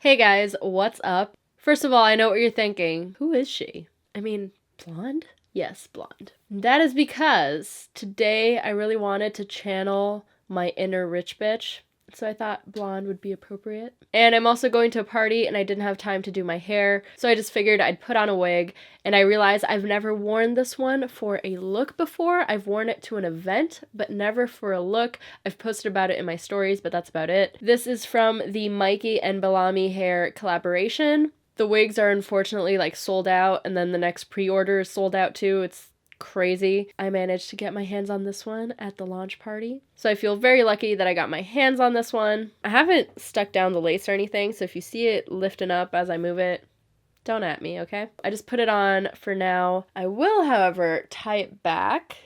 Hey guys, what's up? First of all, I know what you're thinking. Who is she? I mean, blonde? Yes, blonde. That is because today I really wanted to channel my inner rich bitch, so I thought blonde would be appropriate. And I'm also going to a party and I didn't have time to do my hair, so I just figured I'd put on a wig, and I realized I've never worn this one for a look before. I've worn it to an event, but never for a look. I've posted about it in my stories, but that's about it. This is from the Mikey and Bellamy hair collaboration. The wigs are unfortunately sold out, and then the next pre-order is sold out too. It's crazy. I managed to get my hands on this one at the launch party, so I feel very lucky that I got my hands on this one. I haven't stuck down the lace or anything, so if you see it lifting up as I move it, don't at me, okay? I just put it on for now. I will, however, tie it back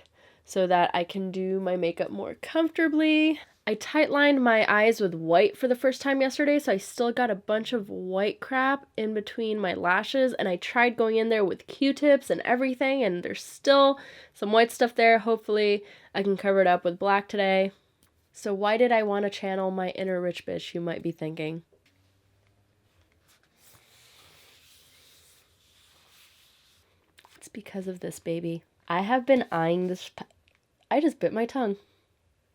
so that I can do my makeup more comfortably. I tight-lined my eyes with white for the first time yesterday, so I still got a bunch of white crap in between my lashes, and I tried going in there with Q-tips and everything, and there's still some white stuff there. Hopefully I can cover it up with black today. So why did I want to channel my inner rich bitch, you might be thinking? It's because of this, baby. I have been eyeing this... I just bit my tongue.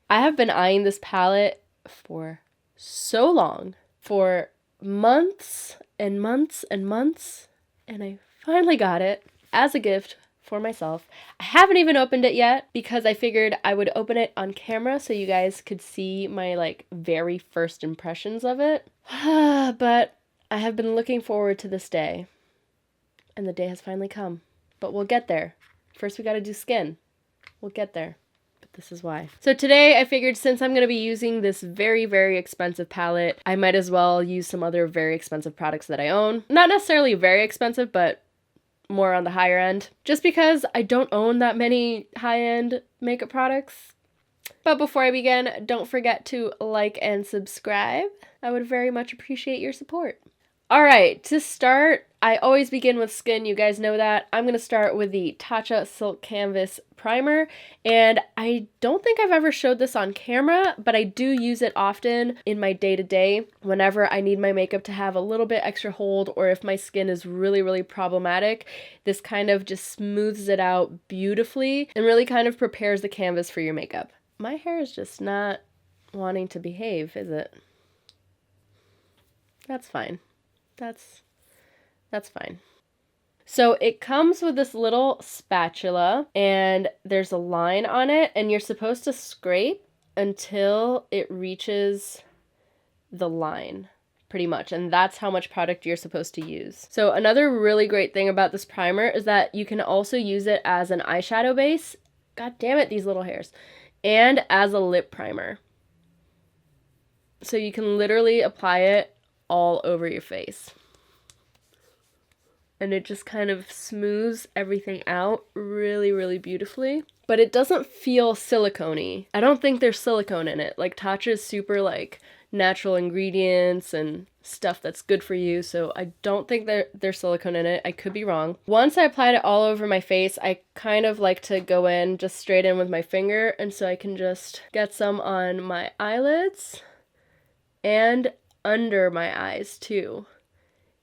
I have been eyeing this palette for so long, for months and months and months, and I finally got it as a gift for myself. I haven't even opened it yet because I figured I would open it on camera so you guys could see my very first impressions of it. But I have been looking forward to this day, and the day has finally come. But we'll get there. First we gotta do skin. We'll get there. This is why. So today I figured since I'm going to be using this very, very expensive palette, I might as well use some other very expensive products that I own. Not necessarily very expensive, but more on the higher end. Just because I don't own that many high-end makeup products. But before I begin, don't forget to like and subscribe. I would very much appreciate your support. Alright, to start, I always begin with skin, you guys know that. I'm going to start with the Tatcha Silk Canvas Primer, and I don't think I've ever showed this on camera, but I do use it often in my day-to-day whenever I need my makeup to have a little bit extra hold, or if my skin is really, really problematic. This kind of just smooths it out beautifully and really kind of prepares the canvas for your makeup. My hair is just not wanting to behave, is it? That's fine. That's fine. So it comes with this little spatula, and there's a line on it, and you're supposed to scrape until it reaches the line, pretty much, and that's how much product you're supposed to use. So another really great thing about this primer is that you can also use it as an eyeshadow base. God damn it, these little hairs. And as a lip primer. So you can literally apply it all over your face. And it just kind of smooths everything out really, really beautifully. But it doesn't feel silicone-y. I don't think there's silicone in it. Tatcha is super natural ingredients and stuff that's good for you, so I don't think there's silicone in it. I could be wrong. Once I applied it all over my face, I kind of like to go in just straight in with my finger, and so I can just get some on my eyelids and under my eyes too.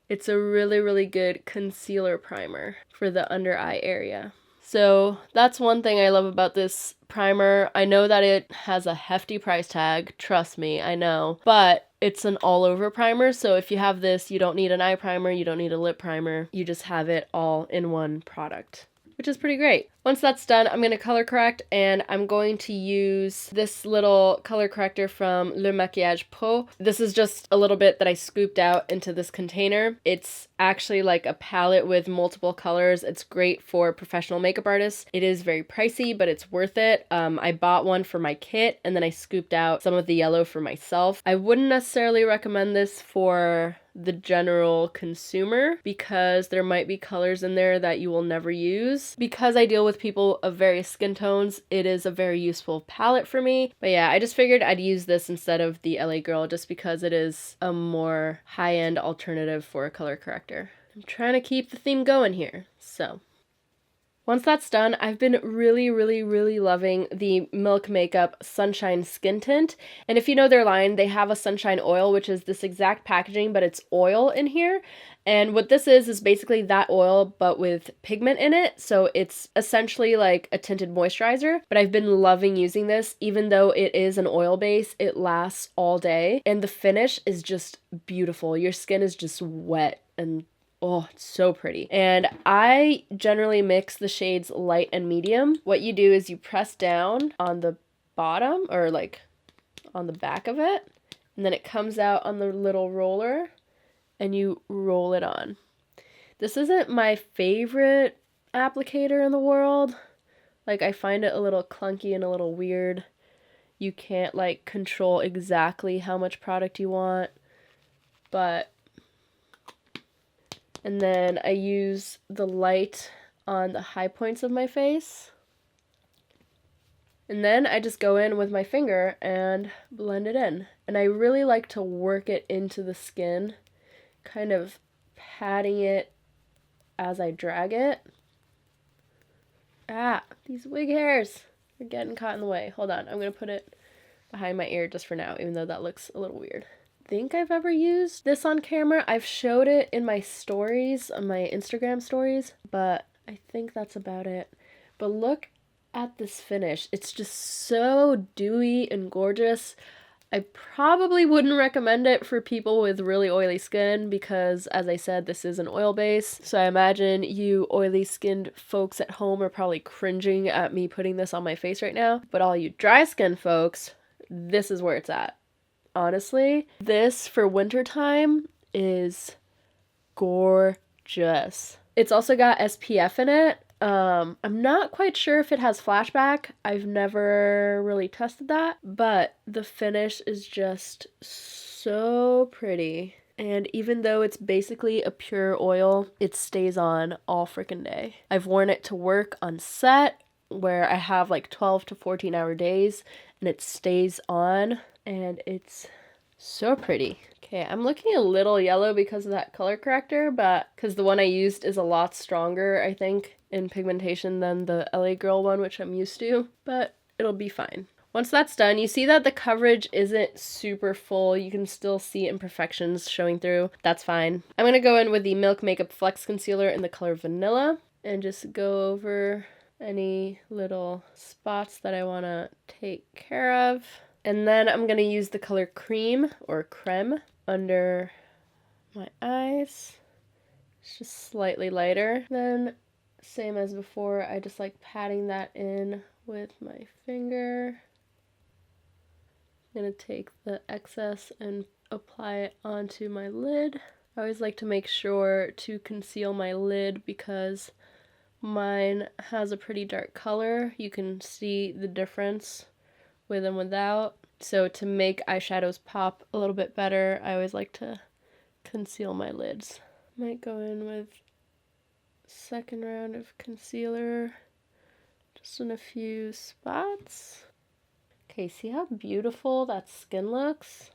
It's a really, really good concealer primer for the under eye area. So that's one thing I love about this primer. I know that it has a hefty price tag, trust me, I know, but it's an all over primer, so if you have this, you don't need an eye primer, you don't need a lip primer, you just have it all in one product, which is pretty great. Once that's done, I'm going to color correct, and I'm going to use this little color corrector from Le Maquillage Pro. This is just a little bit that I scooped out into this container. It's actually like a palette with multiple colors. It's great for professional makeup artists. It is very pricey, but it's worth it. I bought one for my kit, and then I scooped out some of the yellow for myself. I wouldn't necessarily recommend this for the general consumer because there might be colors in there that you will never use. Because I deal with people of various skin tones, it is a very useful palette for me. But yeah, I just figured I'd use this instead of the LA Girl just because it is a more high-end alternative for a color corrector. I'm trying to keep the theme going here, so. Once that's done, I've been really loving the Milk Makeup Sunshine Skin Tint. And if you know their line, they have a sunshine oil, which is this exact packaging, but it's oil in here. And what this is basically that oil, but with pigment in it. So it's essentially like a tinted moisturizer. But I've been loving using this, even though it is an oil base, it lasts all day. And the finish is just beautiful. Your skin is just wet and oh, it's so pretty. And I generally mix the shades light and medium. What you do is you press down on the bottom or like on the back of it, and then it comes out on the little roller and you roll it on. This isn't my favorite applicator in the world. Like, I find it a little clunky and a little weird. You can't like control exactly how much product you want, but and then I use the light on the high points of my face. And then I just go in with my finger and blend it in. And I really like to work it into the skin, kind of patting it as I drag it. Ah, these wig hairs are getting caught in the way. Hold on, I'm going to put it behind my ear just for now, even though that looks a little weird. Think I've ever used this on camera. I've showed it in my stories, on my Instagram stories, but I think that's about it. But look at this finish. It's just so dewy and gorgeous. I probably wouldn't recommend it for people with really oily skin because, as I said, this is an oil base. So I imagine you oily skinned folks at home are probably cringing at me putting this on my face right now. But all you dry skin folks, this is where it's at. Honestly, this for wintertime is gorgeous. It's also got SPF in it. I'm not quite sure if it has flashback. I've never really tested that, but the finish is just so pretty. And even though it's basically a pure oil, it stays on all freaking day. I've worn it to work on set where I have like 12 to 14 hour days and it stays on and it's so pretty. Okay, I'm looking a little yellow because of that color corrector, but because the one I used is a lot stronger, I think, in pigmentation than the LA Girl one, which I'm used to, but it'll be fine. Once that's done, you see that the coverage isn't super full. You can still see imperfections showing through. That's fine. I'm going to go in with the Milk Makeup Flex Concealer in the color Vanilla and just go over any little spots that I want to take care of. And then I'm going to use the color Cream or Creme under my eyes. It's just slightly lighter. Then, same as before, I just like patting that in with my finger. I'm going to take the excess and apply it onto my lid. I always like to make sure to conceal my lid because mine has a pretty dark color. You can see the difference with and without. So to make eyeshadows pop a little bit better, I always like to conceal my lids. Might go in with second round of concealer just in a few spots. Okay, see how beautiful that skin looks?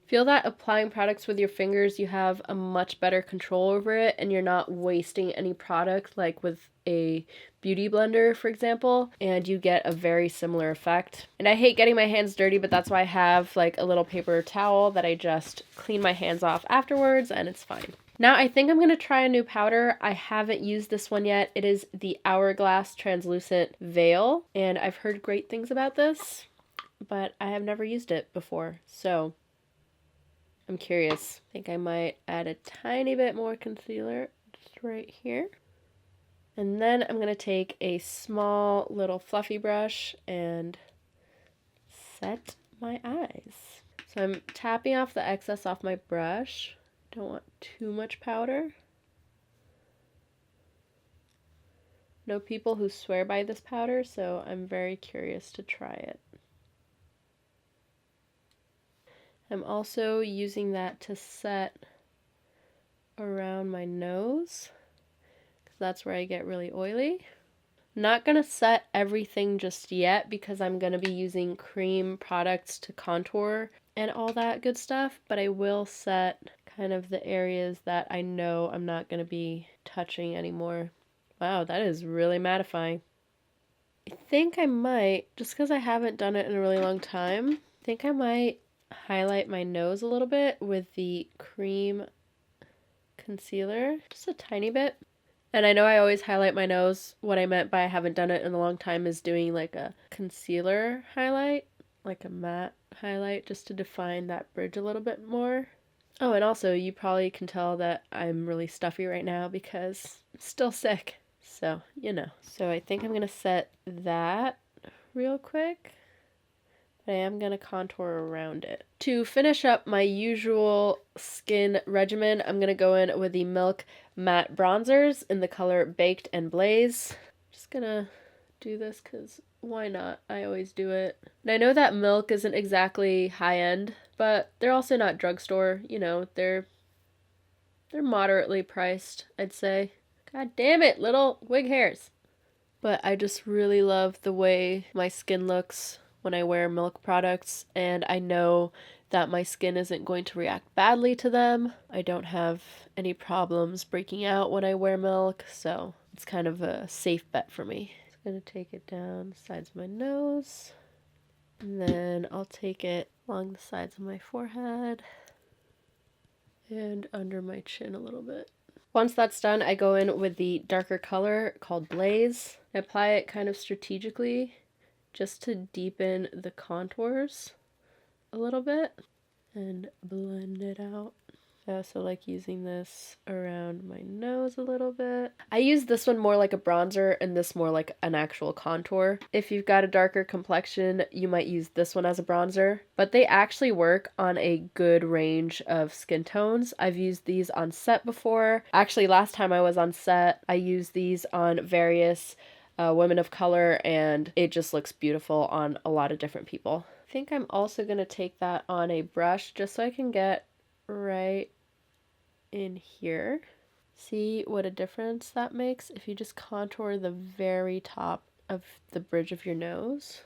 Feel that applying products with your fingers, you have a much better control over it and you're not wasting any product like with a beauty blender, for example, and you get a very similar effect. And I hate getting my hands dirty, but that's why I have like a little paper towel that I just clean my hands off afterwards and it's fine. Now I think I'm going to try a new powder. I haven't used this one yet. It is the Hourglass Translucent Veil, and I've heard great things about this, but I have never used it before, so I'm curious. I think I might add a tiny bit more concealer just right here. And then I'm going to take a small little fluffy brush and set my eyes. So I'm tapping off the excess off my brush. Don't want too much powder. Know people who swear by this powder, so I'm very curious to try it. I'm also using that to set around my nose because that's where I get really oily. Not going to set everything just yet because I'm going to be using cream products to contour and all that good stuff, but I will set kind of the areas that I know I'm not going to be touching anymore Wow, that is really mattifying. I think I might, just because I haven't done it in a really long time, I think I might highlight my nose a little bit with the cream concealer, just a tiny bit. And I know I always highlight my nose. What I meant by I haven't done it in a long time is doing like a concealer highlight, like a matte highlight, just to define that bridge a little bit more. Oh, and also you probably can tell that I'm really stuffy right now because I'm still sick. So, you know. So I think I'm going to set that real quick. I am going to contour around it. To finish up my usual skin regimen, I'm going to go in with the Milk Matte Bronzers in the color Baked and Blaze. Just going to do this because why not? I always do it. And I know that Milk isn't exactly high-end, but they're also not drugstore. You know, they're moderately priced, I'd say. God damn it, little wig hairs. But I just really love the way my skin looks when I wear Milk products, and I know that my skin isn't going to react badly to them. I don't have any problems breaking out when I wear Milk, so it's kind of a safe bet for me. I'm going to take it down the sides of my nose, and then I'll take it along the sides of my forehead and under my chin a little bit. Once that's done, I go in with the darker color called Blaze. I apply it kind of strategically just to deepen the contours a little bit and blend it out. I also like using this around my nose a little bit. I use this one more like a bronzer and this more like an actual contour. If you've got a darker complexion, you might use this one as a bronzer, but they actually work on a good range of skin tones. I've used these on set before. Actually, last time I was on set, I used these on various women of color, and it just looks beautiful on a lot of different people. I think I'm also going to take that on a brush just so I can get right in here. See what a difference that makes if you just contour the very top of the bridge of your nose.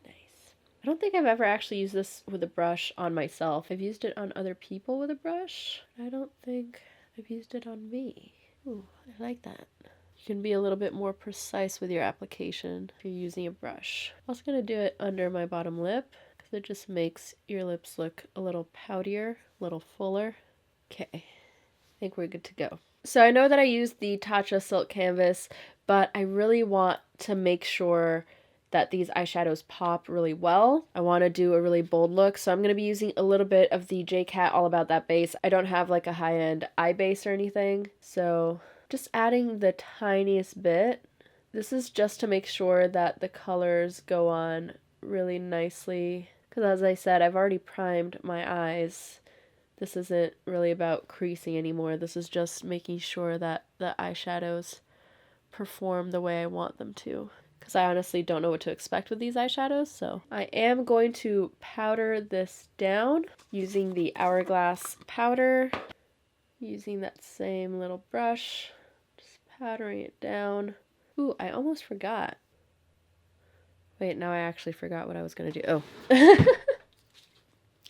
Nice. I don't think I've ever actually used this with a brush on myself. I've used it on other people with a brush. I don't think I've used it on me. Ooh, I like that. You can be a little bit more precise with your application if you're using a brush. I'm also going to do it under my bottom lip because it just makes your lips look a little poutier, a little fuller. Okay, I think we're good to go. So I know that I used the Tatcha Silk Canvas, but I really want to make sure that these eyeshadows pop really well. I want to do a really bold look, so I'm going to be using a little bit of the JCat All About That base. I don't have like a high-end eye base or anything, so just adding the tiniest bit. This is just to make sure that the colors go on really nicely, because as I said, I've already primed my eyes. This isn't really about creasing anymore. This is just making sure that the eyeshadows perform the way I want them to, because I honestly don't know what to expect with these eyeshadows. So I am going to powder this down using the Hourglass powder, using that same little brush, just powdering it down. Ooh, I almost forgot. Wait, now I actually forgot what I was going to do. Oh.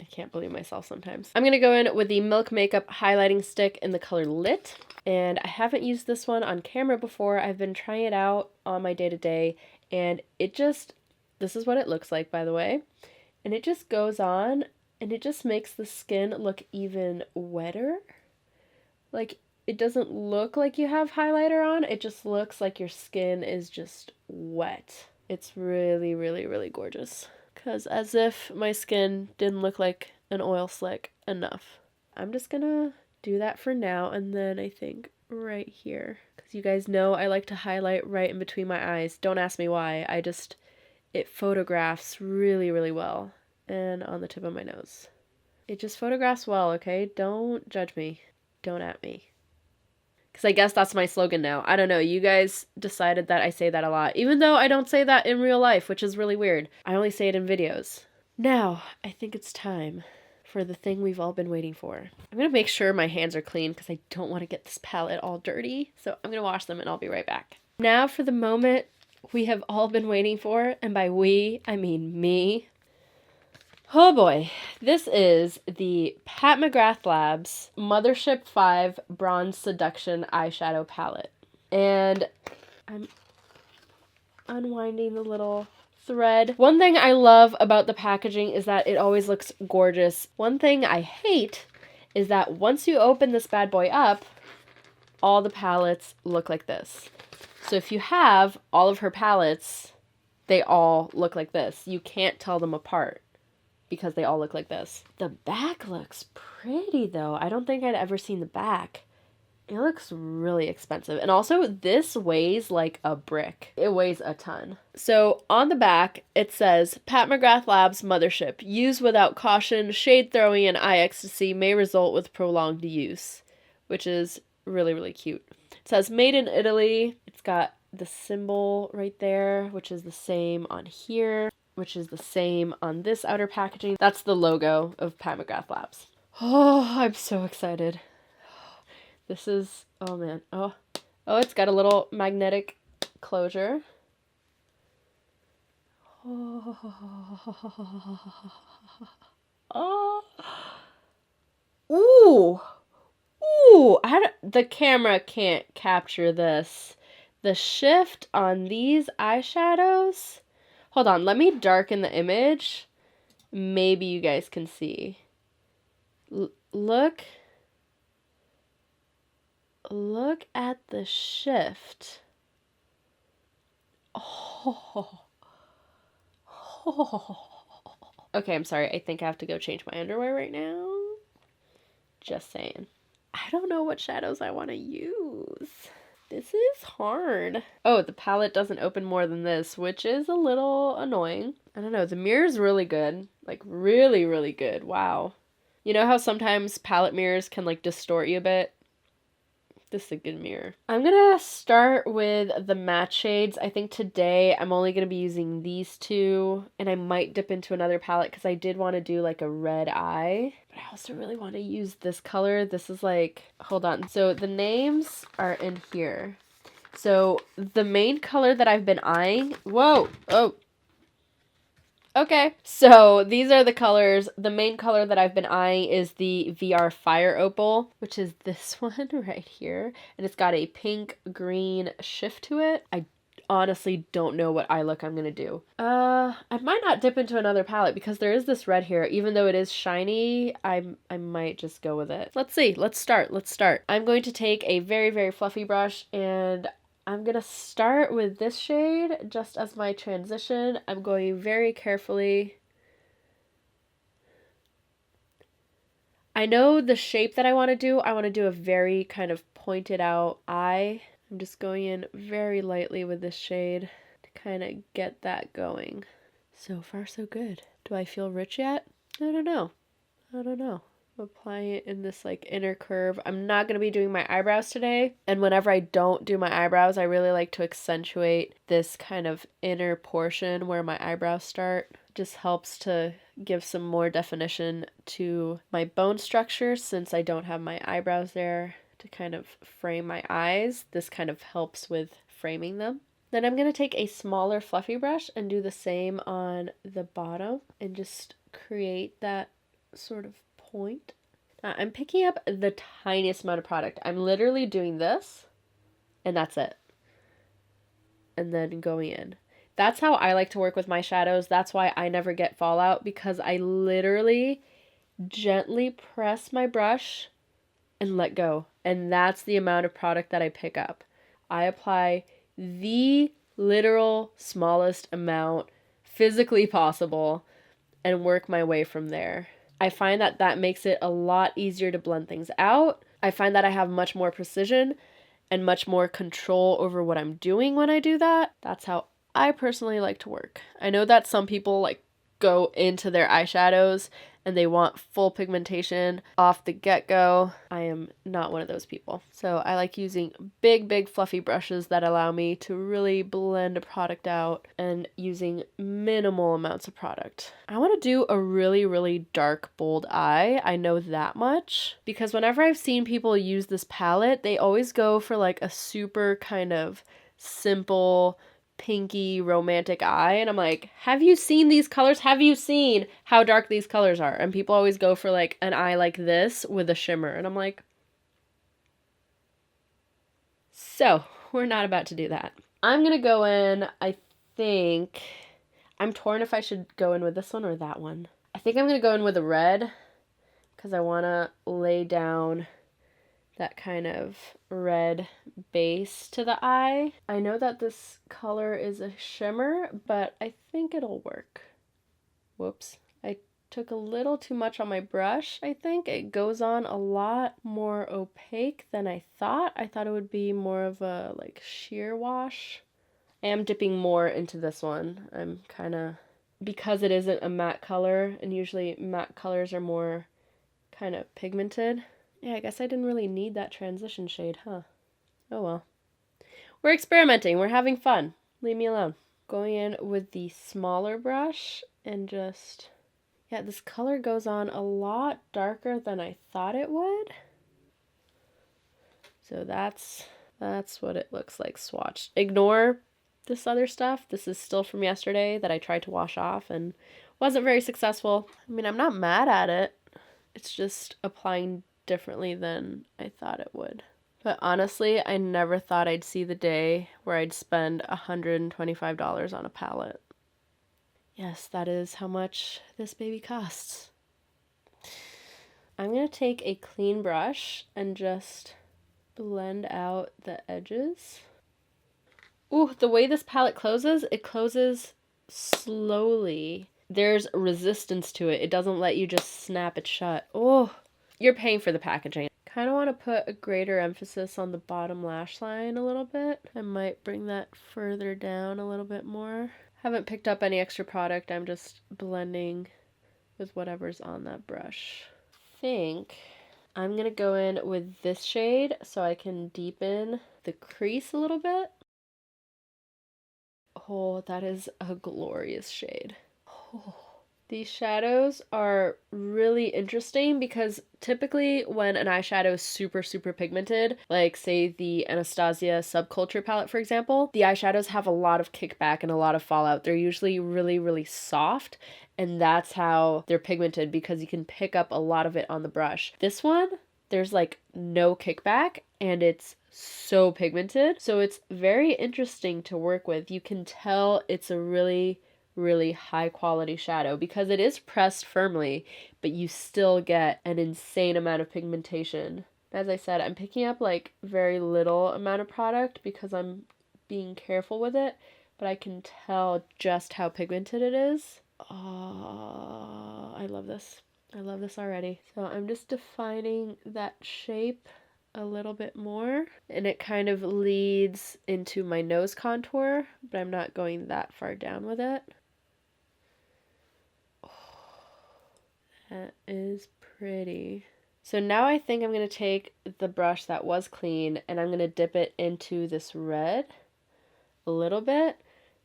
I can't believe myself sometimes. I'm going to go in with the Milk Makeup Highlighting Stick in the color Lit. And I haven't used this one on camera before. I've been trying it out on my day-to-day. And it just, this is what it looks like, by the way. And it just goes on and it just makes the skin look even wetter. Like, it doesn't look like you have highlighter on. It just looks like your skin is just wet. It's really, really, really gorgeous. Because as if my skin didn't look like an oil slick enough. I'm just gonna do that for now, and then I think right here. Because you guys know I like to highlight right in between my eyes. Don't ask me why. It photographs really, really well. And on the tip of my nose. It just photographs well, okay? Don't judge me. Don't at me. Because I guess that's my slogan now. I don't know. You guys decided that I say that a lot. Even though I don't say that in real life, which is really weird. I only say it in videos. Now, I think it's time for the thing we've all been waiting for. I'm going to make sure my hands are clean because I don't want to get this palette all dirty. So I'm going to wash them and I'll be right back. Now for the moment we have all been waiting for. And by we, I mean me. Oh boy, this is the Pat McGrath Labs Mothership 5 Bronze Seduction Eyeshadow Palette. And I'm unwinding the little thread. One thing I love about the packaging is that it always looks gorgeous. One thing I hate is that once you open this bad boy up, all the palettes look like this. So if you have all of her palettes, they all look like this. You can't tell them apart because they all look like this. The back looks pretty though. I don't think I'd ever seen the back. It looks really expensive. And also, this weighs like a brick. It weighs a ton. So on the back, it says, Pat McGrath Labs Mothership. Use without caution. Shade throwing and eye ecstasy may result with prolonged use. Which is really, really cute. It says, made in Italy. It's got the symbol right there, which is the same on here, which is the same on this outer packaging. That's the logo of Pat McGrath Labs. Oh, I'm so excited. This is, oh man, oh, it's got a little magnetic closure. Oh, ooh, the camera can't capture this. The shift on these eyeshadows. Hold on, let me darken the image. Maybe you guys can see. Look at the shift. Oh. Okay, I'm sorry. I think I have to go change my underwear right now. Just saying. I don't know what shadows I want to use. This is hard. Oh, the palette doesn't open more than this, which is a little annoying. I don't know. The mirror's really good. Like, really, really good. Wow. You know how sometimes palette mirrors can, like, distort you a bit? This is a good mirror. I'm gonna start with the matte shades. I think today I'm only gonna be using these two, and I might dip into another palette because I did want to do like a red eye, but I also really want to use this color. This is like, hold on. So the names are in here. So the main color that I've been eyeing, whoa, oh. Okay, so these are the colors. The main color that I've been eyeing is the VR Fire Opal, which is this one right here. And it's got a pink green shift to it. I honestly don't know what eye look I'm going to do. I might not dip into another palette because there is this red here. Even though it is shiny, I might just go with it. Let's see. Let's start. I'm going to take a very, very fluffy brush and I'm going to start with this shade just as my transition. I'm going very carefully. I know the shape that I want to do. I want to do a very kind of pointed out eye. I'm just going in very lightly with this shade to kind of get that going. So far, so good. Do I feel rich yet? I don't know. Applying it in this like inner curve. I'm not going to be doing my eyebrows today, and whenever I don't do my eyebrows, I really like to accentuate this kind of inner portion where my eyebrows start. Just helps to give some more definition to my bone structure since I don't have my eyebrows there to kind of frame my eyes. This kind of helps with framing them. Then I'm going to take a smaller fluffy brush and do the same on the bottom and just create that sort of point. I'm picking up the tiniest amount of product. I'm literally doing this and that's it. And then going in. That's how I like to work with my shadows. That's why I never get fallout, because I literally gently press my brush and let go. And that's the amount of product that I pick up. I apply the literal smallest amount physically possible and work my way from there. I find that that makes it a lot easier to blend things out. I find that I have much more precision and much more control over what I'm doing when I do that. That's how I personally like to work. I know that some people like go into their eyeshadows and they want full pigmentation off the get-go. I am not one of those people. So I like using big fluffy brushes that allow me to really blend a product out and using minimal amounts of product. I want to do a really dark, bold eye. I know that much because whenever I've seen people use this palette, they always go for like a super kind of simple, pinky romantic eye, and I'm like, have you seen these colors? Have you seen how dark these colors are? And people always go for like an eye like this with a shimmer, and I'm like, so We're not about to do that. I'm gonna go in, I think, I'm torn if I should go in with this one or that one. I think I'm gonna go in with a red because I wanna lay down that kind of red base to the eye. I know that this color is a shimmer, but I think it'll work. Whoops. I took a little too much on my brush, I think. It goes on a lot more opaque than I thought. I thought it would be more of a like sheer wash. I am dipping more into this one. I'm kind of, because it isn't a matte color, and usually matte colors are more kind of pigmented. Yeah, I guess I didn't really need that transition shade, huh? Oh well. We're experimenting. We're having fun. Leave me alone. Going in with the smaller brush and just... Yeah, this color goes on a lot darker than I thought it would. So that's what it looks like swatched. Ignore this other stuff. This is still from yesterday that I tried to wash off and wasn't very successful. I mean, I'm not mad at it. It's just applying differently than I thought it would. But honestly, I never thought I'd see the day where I'd spend $125 on a palette. Yes, that is how much this baby costs. I'm going to take a clean brush and just blend out the edges. Ooh, the way this palette closes, it closes slowly. There's resistance to it. It doesn't let you just snap it shut. Oh, you're paying for the packaging. Kind of want to put a greater emphasis on the bottom lash line a little bit. I might bring that further down a little bit more. Haven't picked up any extra product. I'm just blending with whatever's on that brush. I think I'm going to go in with this shade so I can deepen the crease a little bit. Oh, that is a glorious shade. Oh. These shadows are really interesting because typically when an eyeshadow is super, super pigmented, like say the Anastasia Subculture palette, for example, the eyeshadows have a lot of kickback and a lot of fallout. They're usually really, really soft, and that's how they're pigmented because you can pick up a lot of it on the brush. This one, there's like no kickback and it's so pigmented. So it's very interesting to work with. You can tell it's a really high quality shadow because it is pressed firmly, but you still get an insane amount of pigmentation. As I said, I'm picking up like very little amount of product because I'm being careful with it, but I can tell just how pigmented it is. Oh, I love this. I love this already. So I'm just defining that shape a little bit more, and it kind of leads into my nose contour, but I'm not going that far down with it. That is pretty. So now I think I'm going to take the brush that was clean and I'm going to dip it into this red a little bit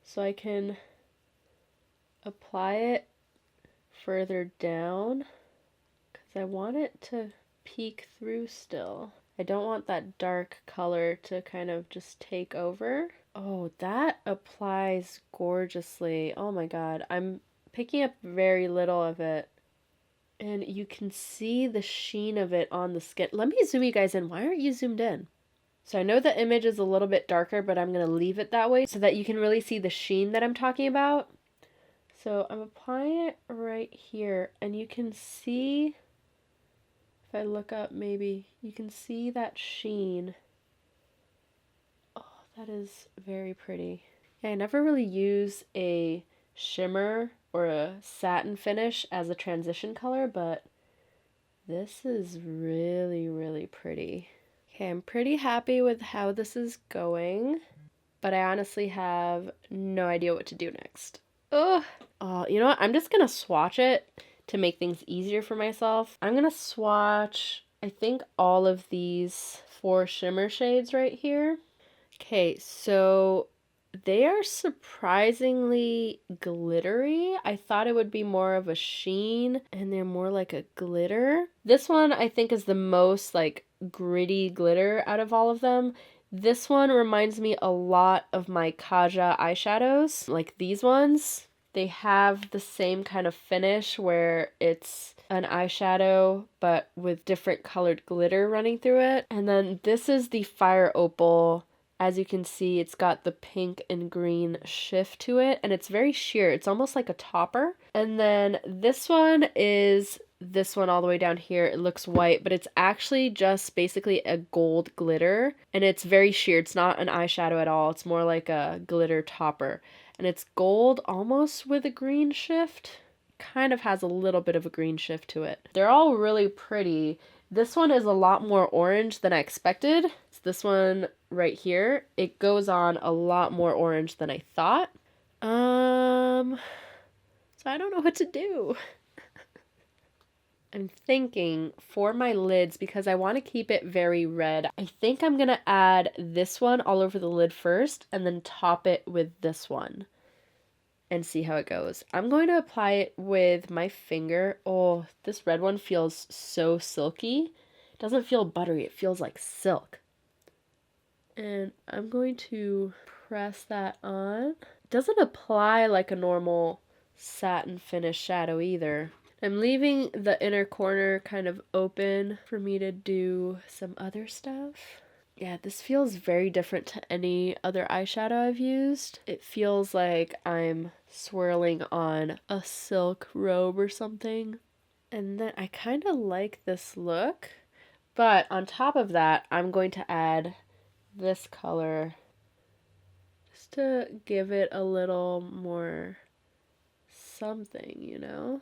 so I can apply it further down because I want it to peek through still. I don't want that dark color to kind of just take over. Oh, that applies gorgeously. Oh my god, I'm picking up very little of it. And you can see the sheen of it on the skin. Let me zoom you guys in. Why aren't you zoomed in? So I know the image is a little bit darker, but I'm going to leave it that way so that you can really see the sheen that I'm talking about. So I'm applying it right here, and you can see, if I look up maybe, you can see that sheen. Oh, that is very pretty. Yeah, I never really use a shimmer or a satin finish as a transition color, but this is really, really pretty. Okay, I'm pretty happy with how this is going, but I honestly have no idea what to do next. Oh, you know what? I'm just gonna swatch it to make things easier for myself. I'm gonna swatch, I think, all of these 4 shimmer shades right here. Okay, so they are surprisingly glittery. I thought it would be more of a sheen, and they're more like a glitter. This one I think is the most like gritty glitter out of all of them. This one reminds me a lot of my Kaja eyeshadows, like these ones. They have the same kind of finish where it's an eyeshadow but with different colored glitter running through it. And then this is the Fire Opal As you can see, it's got the pink and green shift to it, and it's very sheer. It's almost like a topper. And then this one is this one all the way down here. It looks white, but it's actually just basically a gold glitter, and it's very sheer. It's not an eyeshadow at all. It's more like a glitter topper. And it's gold almost with a green shift. Kind of has a little bit of a green shift to it. They're all really pretty. This one is a lot more orange than I expected. It's this one right here. It goes on a lot more orange than I thought. So I don't know what to do. I'm thinking for my lids, because I want to keep it very red, I think I'm going to add this one all over the lid first and then top it with this one and see how it goes. I'm going to apply it with my finger. Oh, this red one feels so silky. It doesn't feel buttery. It feels like silk. And I'm going to press that on. It doesn't apply like a normal satin finish shadow either. I'm leaving the inner corner kind of open for me to do some other stuff. Yeah, this feels very different to any other eyeshadow I've used. It feels like I'm swirling on a silk robe or something. And then I kind of like this look. But on top of that, I'm going to add this color just to give it a little more something, you know?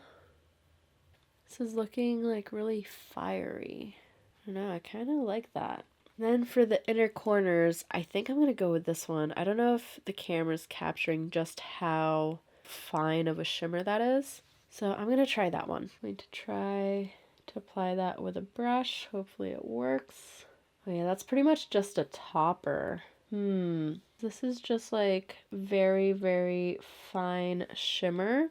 This is looking like really fiery. I don't know, I kind of like that. Then for the inner corners, I think I'm going to go with this one. I don't know if the camera's capturing just how fine of a shimmer that is. So I'm going to try that one. I'm going to try to apply that with a brush. Hopefully it works. Oh yeah, that's pretty much just a topper. This is just like very, very fine shimmer.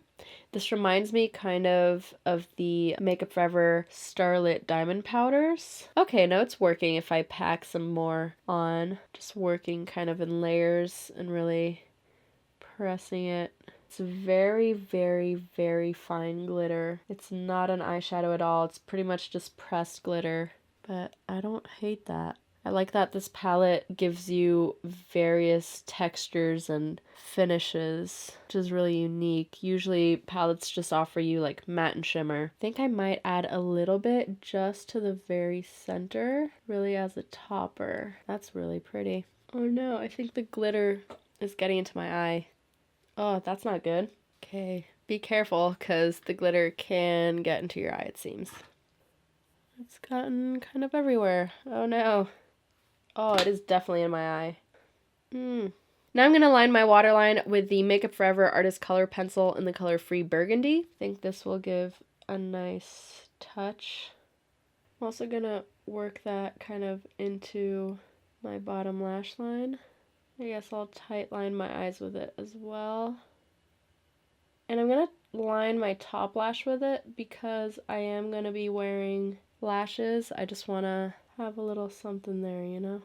This reminds me kind of the Makeup Forever Starlit Diamond Powders. Okay, now it's working if I pack some more on. Just working kind of in layers and really pressing it. It's very, very, very fine glitter. It's not an eyeshadow at all. It's pretty much just pressed glitter. But I don't hate that. I like that this palette gives you various textures and finishes, which is really unique. Usually palettes just offer you like matte and shimmer. I think I might add a little bit just to the very center, really as a topper. That's really pretty. Oh no, I think the glitter is getting into my eye. Oh, that's not good. Okay, be careful because the glitter can get into your eye, it seems. It's gotten kind of everywhere. Oh no. Oh, it is definitely in my eye. Now I'm going to line my waterline with the Makeup Forever Artist Color Pencil in the color Free Burgundy. I think this will give a nice touch. I'm also going to work that kind of into my bottom lash line. I guess I'll tight line my eyes with it as well. And I'm going to line my top lash with it because I am going to be wearing lashes. I just want to have a little something there, you know?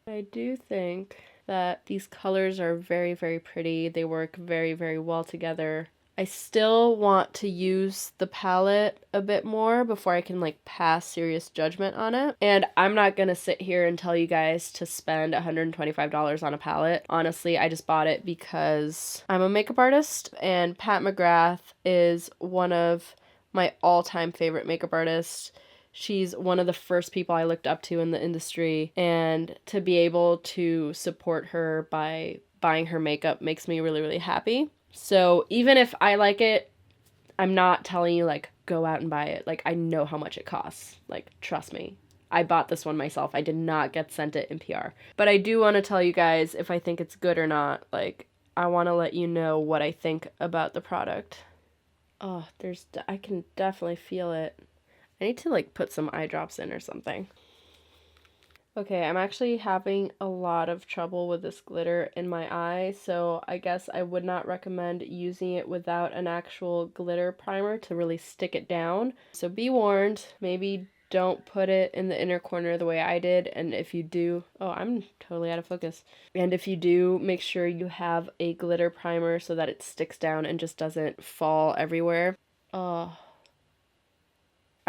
I do think that these colors are very, very pretty. They work very, very well together. I still want to use the palette a bit more before I can like pass serious judgment on it. And I'm not gonna sit here and tell you guys to spend $125 on a palette. Honestly, I just bought it because I'm a makeup artist and Pat McGrath is one of my all-time favorite makeup artists. She's one of the first people I looked up to in the industry, and to be able to support her by buying her makeup makes me really, really happy. So even if I like it, I'm not telling you, like, go out and buy it. Like, I know how much it costs. Like, trust me. I bought this one myself. I did not get sent it in PR. But I do want to tell you guys if I think it's good or not. Like, I want to let you know what I think about the product. Oh, I can definitely feel it. I need to like put some eye drops in or something. Okay, I'm actually having a lot of trouble with this glitter in my eye, so I guess I would not recommend using it without an actual glitter primer to really stick it down. So be warned, maybe don't put it in the inner corner the way I did, and if you do, oh, I'm totally out of focus. And if you do, make sure you have a glitter primer so that it sticks down and just doesn't fall everywhere. Oh.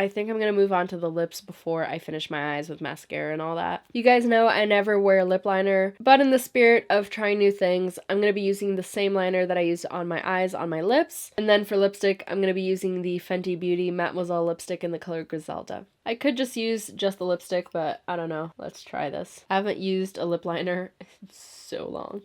I think I'm going to move on to the lips before I finish my eyes with mascara and all that. You guys know I never wear lip liner, but in the spirit of trying new things, I'm going to be using the same liner that I used on my eyes on my lips. And then for lipstick, I'm going to be using the Fenty Beauty Mademoiselle lipstick in the color Griselda. I could just use just the lipstick, but I don't know. Let's try this. I haven't used a lip liner in so long.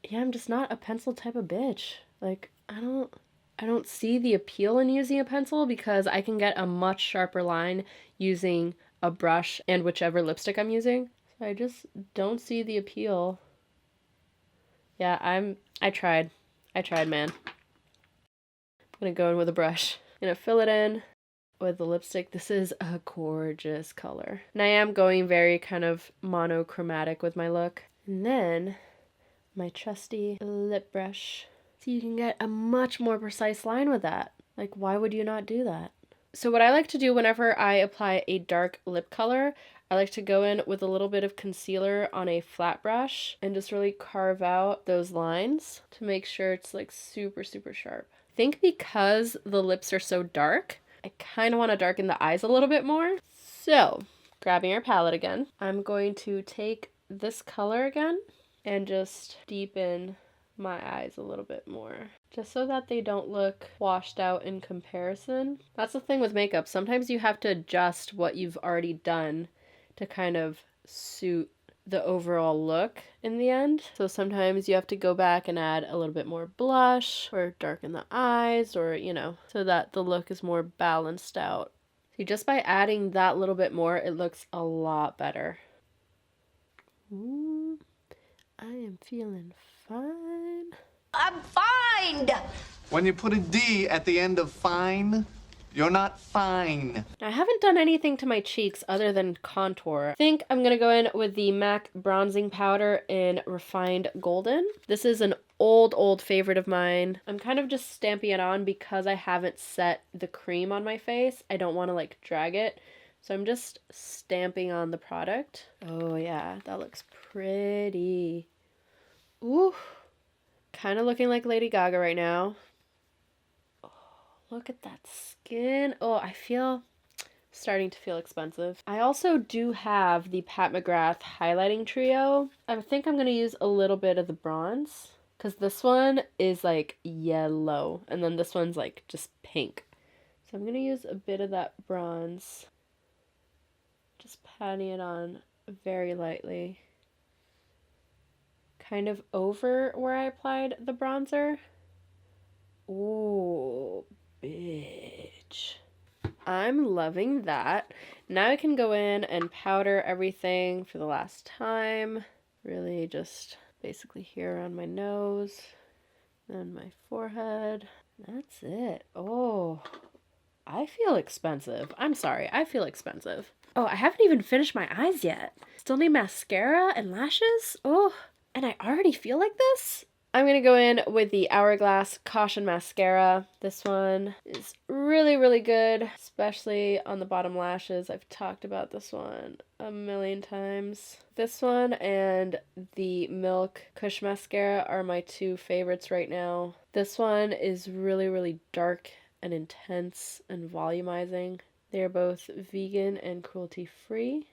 Yeah, I'm just not a pencil type of bitch. Like, I don't see the appeal in using a pencil because I can get a much sharper line using a brush and whichever lipstick I'm using. So I just don't see the appeal. Yeah, I tried, man. I'm gonna go in with a brush. I'm gonna fill it in with the lipstick. This is a gorgeous color. And I am going very kind of monochromatic with my look. And then my trusty lip brush. So you can get a much more precise line with that. Like, why would you not do that? So what I like to do whenever I apply a dark lip color, I like to go in with a little bit of concealer on a flat brush and just really carve out those lines to make sure it's like super, super sharp. I think because the lips are so dark, I kind of want to darken the eyes a little bit more. So, grabbing our palette again, I'm going to take this color again and just deepen my eyes a little bit more, just so that they don't look washed out in comparison. That's the thing with makeup. Sometimes you have to adjust what you've already done to kind of suit the overall look in the end. So sometimes you have to go back and add a little bit more blush or darken the eyes, or, you know, so that the look is more balanced out. See, just by adding that little bit more, it looks a lot better. Ooh, I am feeling fine. I'm fine! When you put a D at the end of fine, you're not fine. I haven't done anything to my cheeks other than contour. I think I'm gonna go in with the MAC bronzing powder in Refined Golden. This is an old favorite of mine. I'm kind of just stamping it on because I haven't set the cream on my face. I don't want to like drag it. So I'm just stamping on the product. Oh yeah, that looks pretty. Ooh, kind of looking like Lady Gaga right now. Oh, look at that skin. Oh, I feel starting to feel expensive. I also do have the Pat McGrath highlighting trio. I think I'm going to use a little bit of the bronze because this one is like yellow and then this one's like just pink. So I'm going to use a bit of that bronze. Just patting it on very lightly. Kind of over where I applied the bronzer. Ooh, bitch. I'm loving that. Now I can go in and powder everything for the last time. Really just basically here around my nose and my forehead. That's it. Oh, I feel expensive. I'm sorry, I feel expensive. Oh, I haven't even finished my eyes yet. Still need mascara and lashes? Oh, and I already feel like this? I'm going to go in with the Hourglass Caution Mascara. This one is really good, especially on the bottom lashes. I've talked about this one a million times. This one and the Milk Kush Mascara are my two favorites right now. This one is really dark and intense and volumizing. They are both vegan and cruelty-free.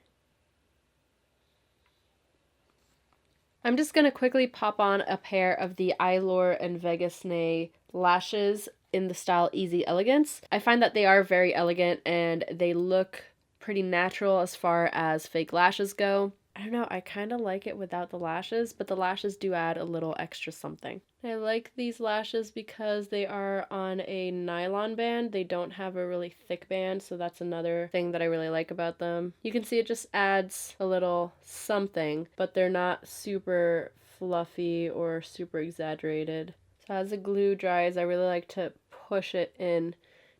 I'm just going to quickly pop on a pair of the Eylure and Vegas Nay lashes in the style Easy Elegance. I find that they are very elegant and they look pretty natural as far as fake lashes go. I don't know, I kind of like it without the lashes, but the lashes do add a little extra something. I like these lashes because they are on a nylon band. They don't have a really thick band, so that's another thing that I really like about them. You can see it just adds a little something, but they're not super fluffy or super exaggerated. So as the glue dries, I really like to push it in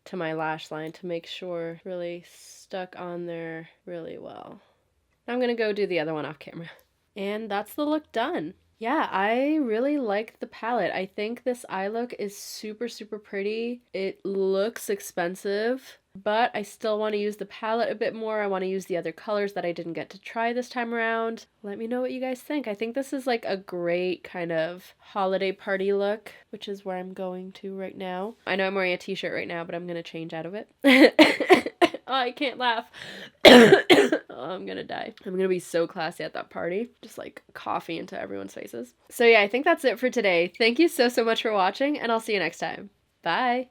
to my lash line to make sure it's really stuck on there really well. I'm going to go do the other one off camera. And that's the look done. Yeah, I really like the palette. I think this eye look is super pretty. It looks expensive, but I still want to use the palette a bit more. I want to use the other colors that I didn't get to try this time around. Let me know what you guys think. I think this is like a great kind of holiday party look, which is where I'm going to right now. I know I'm wearing a t-shirt right now, but I'm going to change out of it. Oh, I can't laugh. Oh, I'm gonna die. I'm gonna be so classy at that party. Just like coffee into everyone's faces. So yeah, I think that's it for today. Thank you so much for watching, and I'll see you next time. Bye!